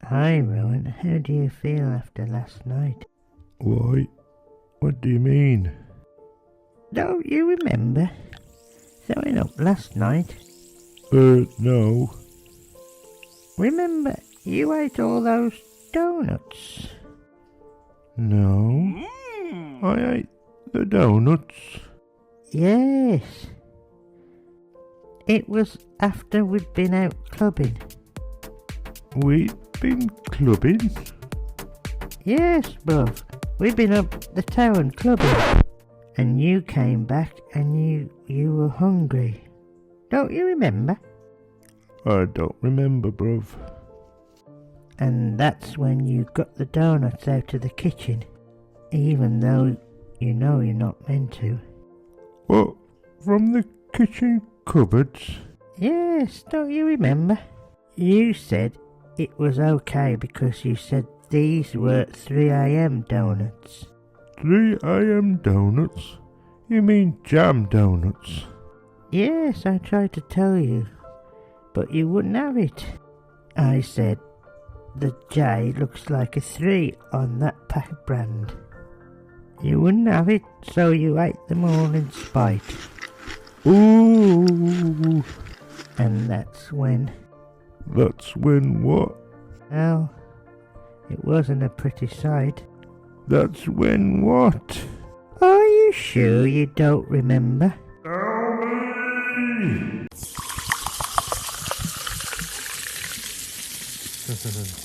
Hi, Rowan. How do you feel after last night? Why? What do you mean? Don't you remember throwing up last night? No. Remember you ate all those doughnuts? No. I ate the doughnuts. Yes. It was after we'd been out clubbing. We'd been clubbing? Yes, bruv. We'd been up the town clubbing. And you came back and you were hungry. Don't you remember? I don't remember, bruv. And that's when you got the doughnuts out of the kitchen, even though you know you're not meant to. What? From the kitchen cupboards? Yes, don't you remember? You said it was okay because you said these were 3 a.m. doughnuts. 3 a.m. doughnuts? You mean jam doughnuts? Yes, I tried to tell you, but you wouldn't have it. I said the J looks like a 3 on that pack brand. You wouldn't have it, so you ate them all in spite. Ooh! And that's when... That's when what? Well, it wasn't a pretty sight. That's when what? Are you sure you don't remember? Tell me!